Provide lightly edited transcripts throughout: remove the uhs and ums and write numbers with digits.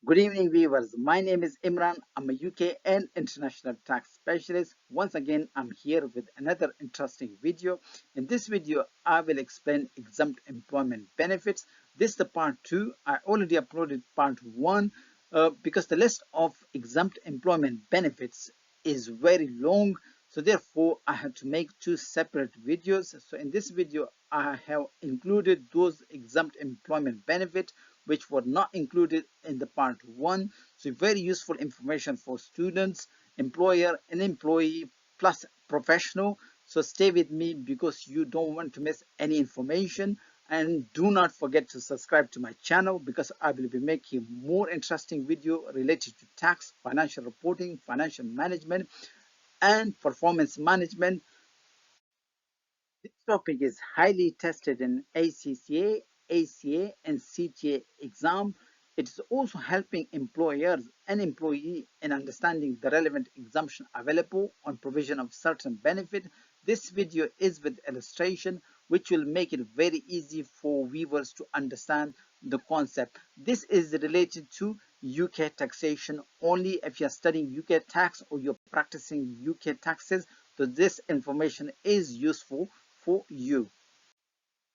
Good evening, viewers. My name is Imran. I'm a UK and international tax specialist. Once again, I'm here with another interesting video. In this video, I will explain exempt employment benefits. This is the part 2. I already uploaded part 1 because the list of exempt employment benefits is very long. So therefore, I had to make 2 separate videos. So in this video, I have included those exempt employment benefits which were not included in the part 1. So very useful information for students, employer and employee plus professional. So stay with me because you don't want to miss any information. And do not forget to subscribe to my channel because I will be making more interesting video related to tax, financial reporting, financial management and performance management. This topic is highly tested in ACCA, ACA, and CTA exam. It is also helping employers and employees in understanding the relevant exemption available on provision of certain benefit. This video is with illustration, which will make it very easy for viewers to understand the concept. This is related to UK taxation only if you're studying UK tax or you're practicing UK taxes. So this information is useful for you.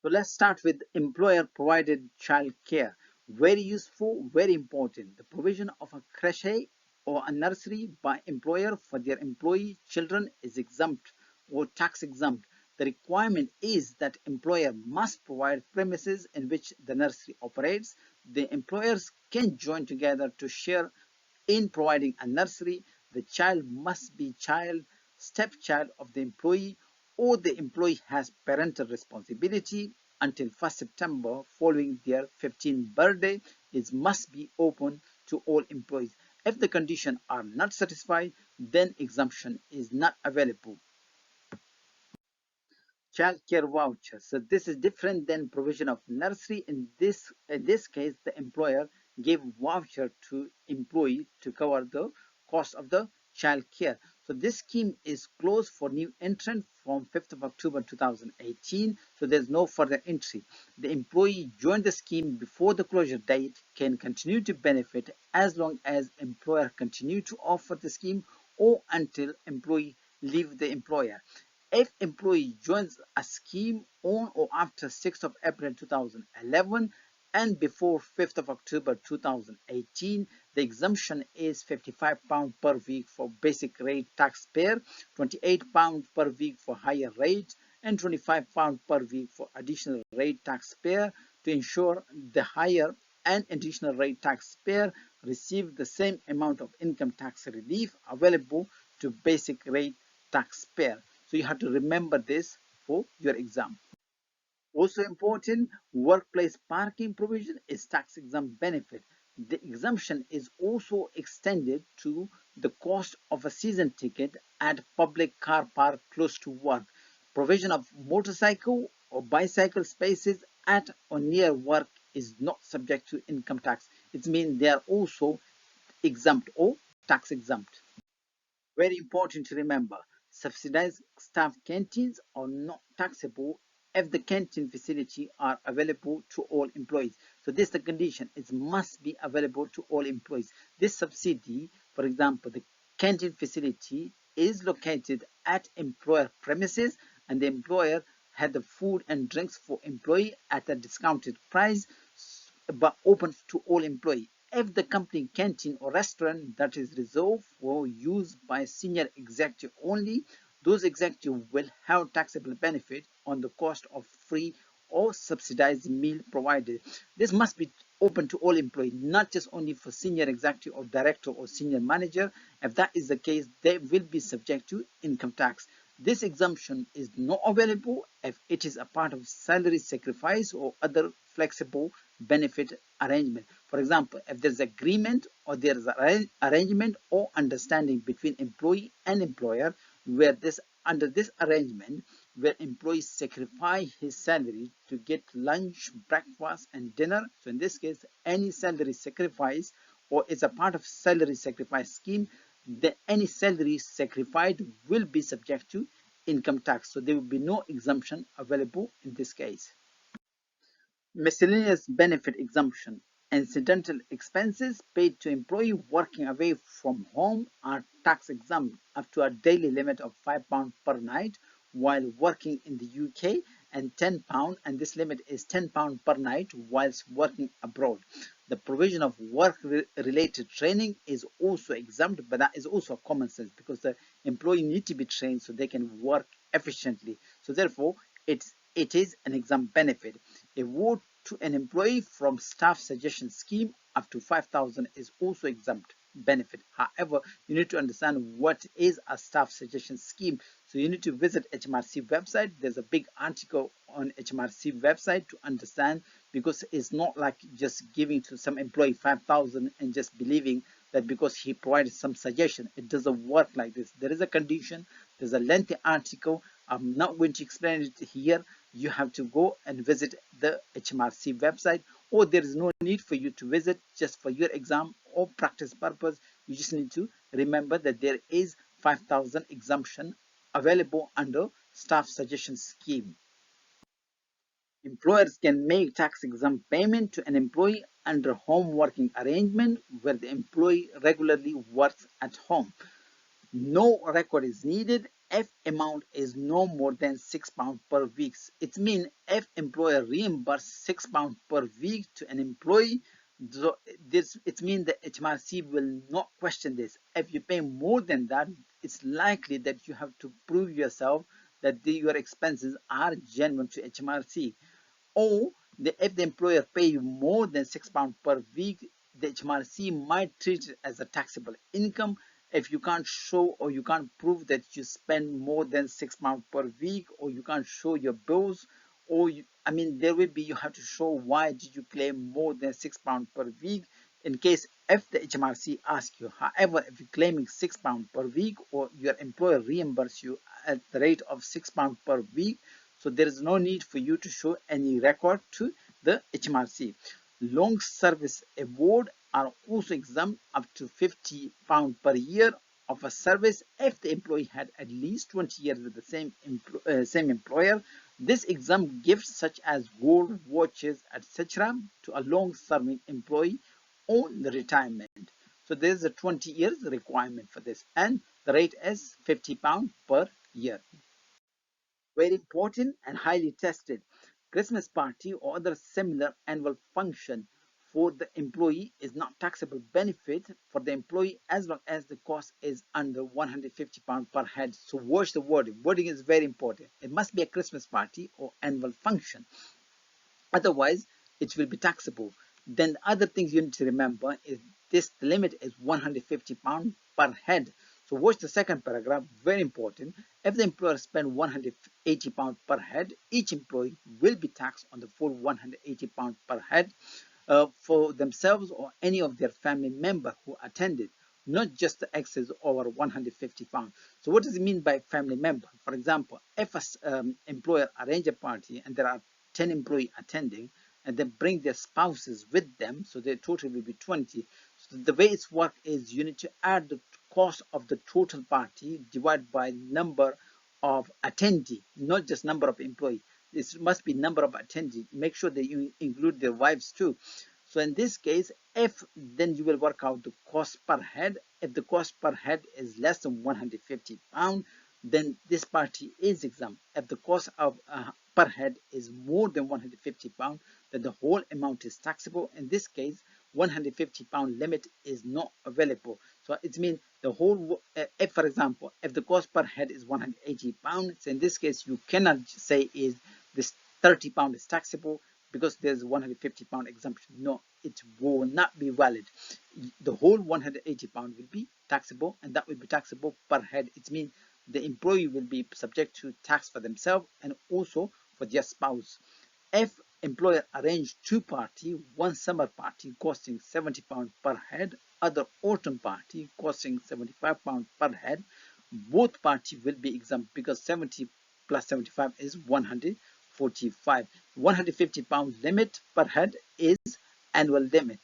So let's start with employer provided child care. Very useful, very important. The provision of a creche or a nursery by employer for their employee children is exempt or tax exempt. The requirement is that employer must provide premises in which the nursery operates. The employers can join together to share in providing a nursery. The child must be stepchild of the employee, or the employee has parental responsibility until 1st September following their 15th birthday. It must be open to all employees. If the conditions are not satisfied, then exemption is not available. Child care voucher. So this is different than provision of nursery. In this case, the employer gave voucher to employee to cover the cost of the child care. So this scheme is closed for new entrant from 5th of October 2018. So there's no further entry. The employee joined the scheme before the closure date can continue to benefit as long as employer continue to offer the scheme or until employee leave the employer. If employee joins a scheme on or after 6th of April 2011 and before 5th of October 2018, the exemption is £55 per week for basic rate taxpayer, £28 per week for higher rate, and £25 per week for additional rate taxpayer to ensure the higher and additional rate taxpayer receive the same amount of income tax relief available to basic rate taxpayer. So you have to remember this for your exam. Also important, workplace parking provision is tax exempt benefit. The exemption is also extended to the cost of a season ticket at public car park close to work. Provision of motorcycle or bicycle spaces at or near work is not subject to income tax. It means they are also exempt or tax exempt. Very important to remember, subsidized staff canteens are not taxable if the canteen facility are available to all employees. So this is the condition. It must be available to all employees. This subsidy, for example, the canteen facility is located at employer premises and the employer had the food and drinks for employee at a discounted price but open to all employees. If the company canteen or restaurant that is reserved for use by senior executive only, those executives will have taxable benefit on the cost of free or subsidized meal provided. This must be open to all employees, not just only for senior executive or director or senior manager. If that is the case, they will be subject to income tax. This exemption is not available if it is a part of salary sacrifice or other flexible benefit arrangement. For example, if there is agreement or there is an arrangement or understanding between employee and employer where under this arrangement where employee sacrifice his salary to get lunch, breakfast and dinner. So in this case, any salary sacrifice or is a part of salary sacrifice scheme, then any salary sacrificed will be subject to income tax. So there will be no exemption available in this case. Miscellaneous benefit exemption. Incidental expenses paid to employee working away from home are tax exempt up to a daily limit of £5 per night while working in the UK, and £10, and this limit is £10 per night whilst working abroad. The provision of work-related training is also exempt, but that is also common sense because the employee need to be trained so they can work efficiently. So therefore, it is an exempt benefit. Award to an employee from staff suggestion scheme up to 5,000 is also exempt benefit. However, you need to understand what is a staff suggestion scheme. So you need to visit HMRC website. There's a big article on HMRC website to understand, because it's not like just giving to some employee 5,000 and just believing that because he provided some suggestion. It doesn't work like this. There is a condition. There's a lengthy article. I'm not going to explain it here. You have to go and visit the HMRC website, or there is no need for you to visit. Just for your exam or practice purpose, you just need to remember that there is 5,000 exemption available under staff suggestion scheme. Employers can make tax exempt payment to an employee under home working arrangement where the employee regularly works at home. No record is needed if amount is no more than £6 per week. It means if employer reimburse £6 per week to an employee, so it means that HMRC will not question this. If you pay more than that, it's likely that you have to prove yourself that your expenses are genuine to HMRC. Or if the employer pay you more than £6 per week, the HMRC might treat it as a taxable income. If you can't show or you can't prove that you spend more than £6 per week, or you can't show your bills, or there will be, you have to show why did you claim more than £6 per week in case if the HMRC asks you. However, if you're claiming £6 per week or your employer reimburse you at the rate of £6 per week, so there is no need for you to show any record to the HMRC. Long service award are also exempt up to £50 per year of a service if the employee had at least 20 years with the same employer. This exempt gifts such as gold, watches, etc. to a long-serving employee on the retirement. So there is a 20 years requirement for this, and the rate is £50 per year. Very important and highly tested. Christmas party or other similar annual function for the employee is not taxable benefit for the employee as long as the cost is under £150 per head. So watch the wording. Wording is very important. It must be a Christmas party or annual function. Otherwise, it will be taxable. Then the other things you need to remember is the limit is £150 per head. So watch the second paragraph, very important. If the employer spends £180 per head, each employee will be taxed on the full £180 per head for themselves or any of their family member who attended, not just the excess over £150. So what does it mean by family member? For example, if an employer arrange a party and there are 10 employees attending, and they bring their spouses with them, so their total will be 20. So the way it's work is you need to add the cost of the total party divided by number of attendee, not just number of employee. This must be number of attendee. Make sure that you include their wives too. So in this case, then you will work out the cost per head. If the cost per head is less than £150, then this party is exempt. If the cost of per head is more than £150, then the whole amount is taxable. In this case, £150 limit is not available. So it means the whole, if for example, if the cost per head is £180, so in this case, you cannot say is this £30 is taxable because there's £150 exemption. No, it will not be valid. The whole £180 will be taxable, and that will be taxable per head. It means the employee will be subject to tax for themselves and also for their spouse. If employer arranged two party, one summer party costing £70 per head, other autumn party costing £75 per head, both parties will be exempt because 70 plus 75 is 145. £150 limit per head is annual limit.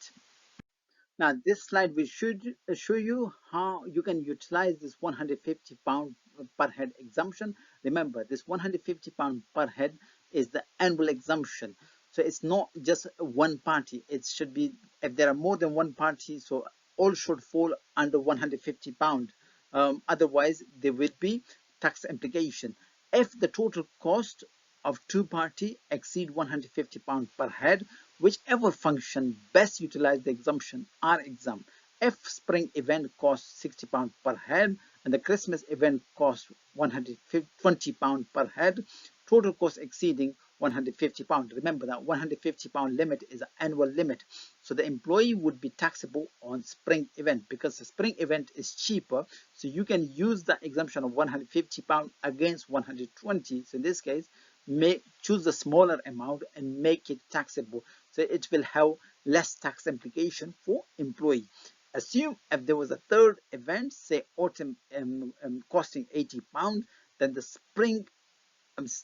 Now this slide will show you how you can utilize this £150 per head exemption. Remember, this £150 per head is the annual exemption. So it's not just one party. It should be, if there are more than one party, so all should fall under 150 pound. Otherwise, there will be tax implication. If the total cost of two party exceed 150 pound per head, whichever function best utilize the exemption are exempt. If spring event costs 60 pound per head and the Christmas event costs 120 pound per head, total cost exceeding 150 pound. Remember that 150 pound limit is an annual limit. So the employee would be taxable on spring event because the spring event is cheaper. So you can use the exemption of 150 pound against 120. So in this case, choose the smaller amount and make it taxable. So it will have less tax implication for employee. Assume if there was a third event, say autumn costing 80 pound, then the spring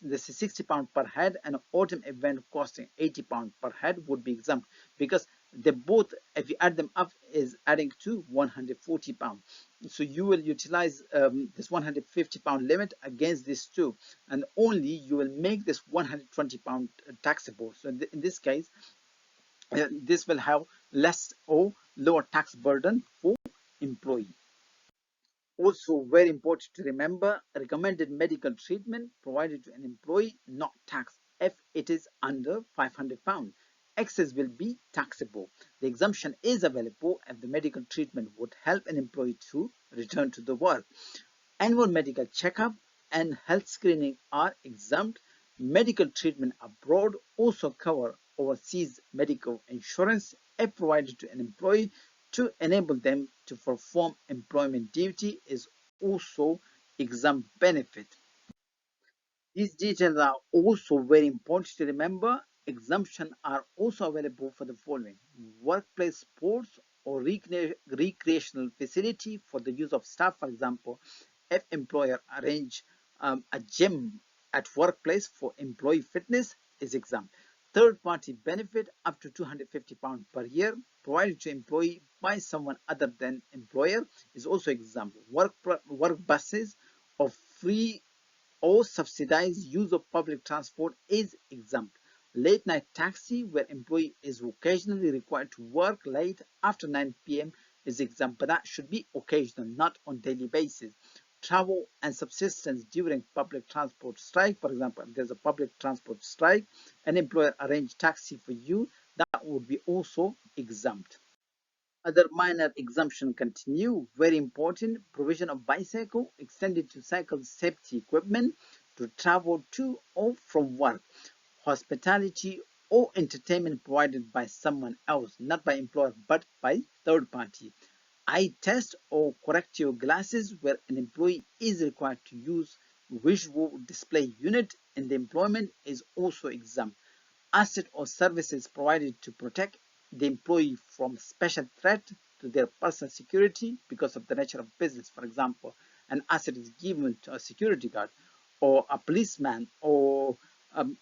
this is 60 pound per head and an autumn event costing 80 pound per head would be exempt because they both, if you add them up, is adding to 140 pound. So you will utilize this 150 pound limit against these two, and only you will make this 120 pound taxable. So in this case, this will have less or lower tax burden for employee. Also, very important to remember, recommended medical treatment provided to an employee not taxed if it is under 500 pounds. Excess will be taxable. The exemption is available if the medical treatment would help an employee to return to the work. Annual medical checkup and health screening are exempt. Medical treatment abroad also cover overseas medical insurance if provided to an employee to enable them to perform employment duty is also exempt benefit. These details are also very important to remember. Exemptions are also available for the following: workplace sports or recreational facility for the use of staff. For example, if employer arrange a gym at workplace for employee fitness is exempt. Third party benefit up to 250 pounds per year provided to employee by someone other than employer is also exempt. Work buses or free or subsidized use of public transport is exempt. Late night taxi, where employee is occasionally required to work late after 9 p.m. is exempt, but that should be occasional, not on daily basis. Travel and subsistence during public transport strike, for example, if there's a public transport strike, an employer arrange taxi for you, that would be also exempt. Other minor exemption continue. Very important, provision of bicycle extended to cycle safety equipment to travel to or from work. Hospitality or entertainment provided by someone else, not by employer but by third party. Eye test or corrective glasses where an employee is required to use visual display unit in the employment is also exempt. Asset or services provided to protect the employee from special threat to their personal security because of the nature of business. For example, an asset is given to a security guard or a policeman, or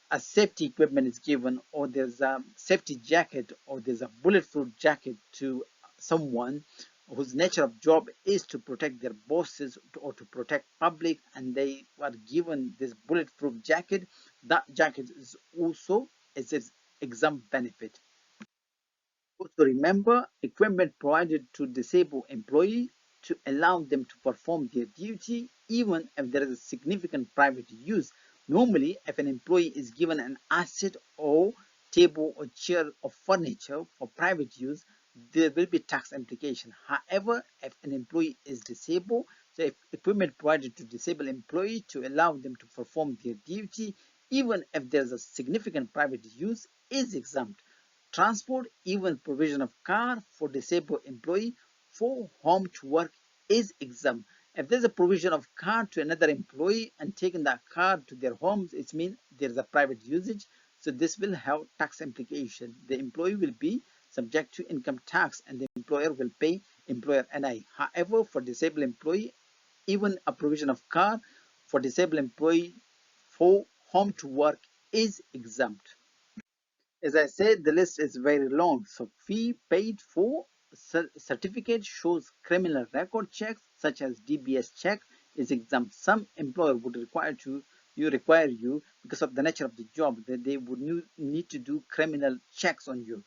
a safety equipment is given, or there's a safety jacket, or there's a bulletproof jacket to someone whose nature of job is to protect their bosses or to protect public, and they were given this bulletproof jacket. That jacket is also its exempt benefit. Also remember, equipment provided to disabled employee to allow them to perform their duty even if there is a significant private use. Normally, if an employee is given an asset or table or chair or furniture for private use, there will be tax implication. However, if an employee is disabled, so if equipment provided to disabled employee to allow them to perform their duty, even if there's a significant private use, is exempt. Transport, even provision of car for disabled employee for home to work is exempt. If there's a provision of car to another employee and taking that car to their homes, it means there's a private usage. So this will have tax implication. The employee will be subject to income tax and the employer will pay employer NI. However, for disabled employee, even a provision of car for disabled employee for home to work is exempt. As I said, the list is very long. So fee paid for certificate shows criminal record checks such as DBS check is exempt. Some employer would require to you require you, because of the nature of the job, that they would need to do criminal checks on you.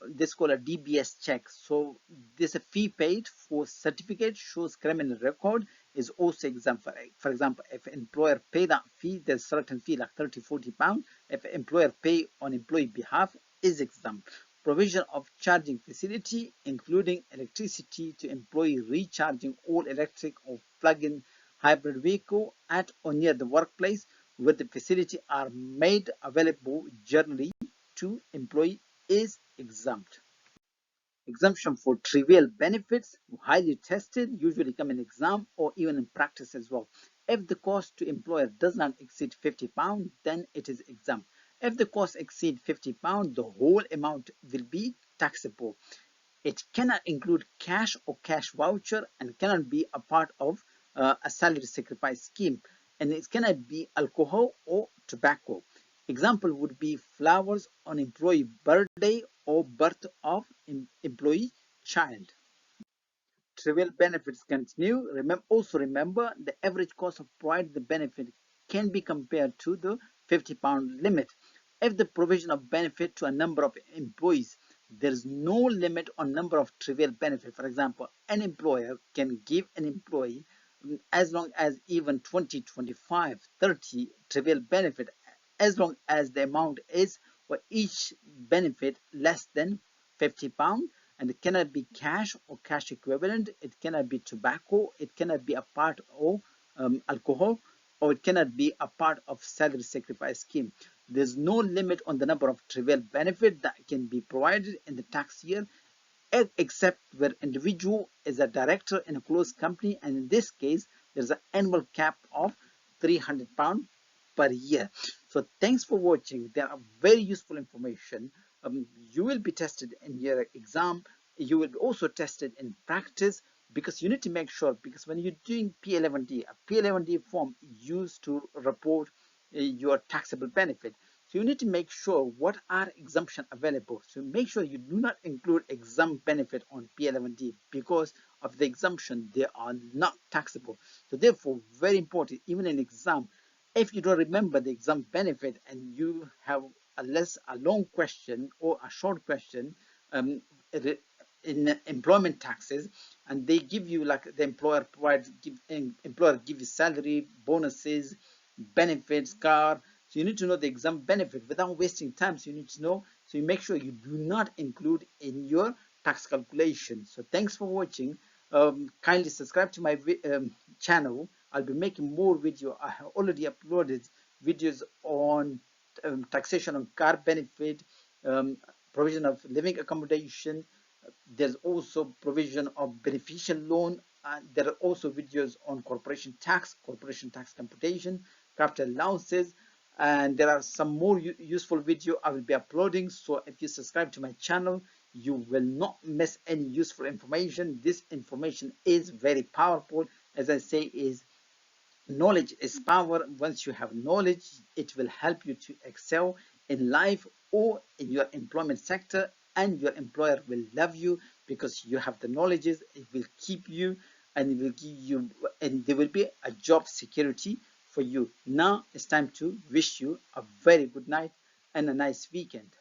This called a DBS check. So this a fee paid for certificate shows criminal record is also exempt. For example, if employer pay that fee, there's certain fee like 30-40 pounds. If employer pay on employee behalf, is exempt. Provision of charging facility, including electricity to employee recharging all electric or plug-in hybrid vehicle at or near the workplace where the facility are made available generally to employee is exempt. Exemption for trivial benefits, highly tested, usually come in exam or even in practice as well. If the cost to employer does not exceed £50, then it is exempt. If the cost exceeds £50, the whole amount will be taxable. It cannot include cash or cash voucher and cannot be a part of a salary sacrifice scheme. And it cannot be alcohol or tobacco. Example would be flowers on employee birthday or birth of employee child. Trivial benefits continue. Also remember the average cost of providing the benefit can be compared to the £50 limit. If the provision of benefit to a number of employees, there is no limit on number of trivial benefit. For example, an employer can give an employee as long as even 20, 25, 30 trivial benefit, as long as the amount is for each benefit less than £50, and it cannot be cash or cash equivalent, it cannot be tobacco, it cannot be a part of alcohol, or it cannot be a part of salary sacrifice scheme. There's no limit on the number of trivial benefit that can be provided in the tax year, except where individual is a director in a closed company, and in this case there's an annual cap of £300 per year. So thanks for watching. There are very useful information. You will be tested in your exam. You will be also tested in practice, because you need to make sure, because when you're doing P11D, a P11D form used to report your taxable benefit. So you need to make sure what are exemption available. So make sure you do not include exempt benefit on P11D, because of the exemption, they are not taxable. So therefore, very important, even in exam, if you don't remember the exempt benefit and you have a long question or a short question in employment taxes, and they give you, like the employer give you salary, bonuses, benefits, car. So you need to know the exempt benefit without wasting time. So you need to know. So you make sure you do not include in your tax calculation. So thanks for watching. Kindly subscribe to my channel. I'll be making more video. I have already uploaded videos on taxation on car benefit, provision of living accommodation. There's also provision of beneficial loan. There are also videos on corporation tax computation, capital allowances, and there are some more useful video I will be uploading. So if you subscribe to my channel, you will not miss any useful information. This information is very powerful. As I say, is knowledge is power. Once you have knowledge, it will help you to excel in life or in your employment sector, and your employer will love you because you have the knowledges. It will keep you, and it will give you, and there will be a job security for you. Now it's time to wish you a very good night and a nice weekend.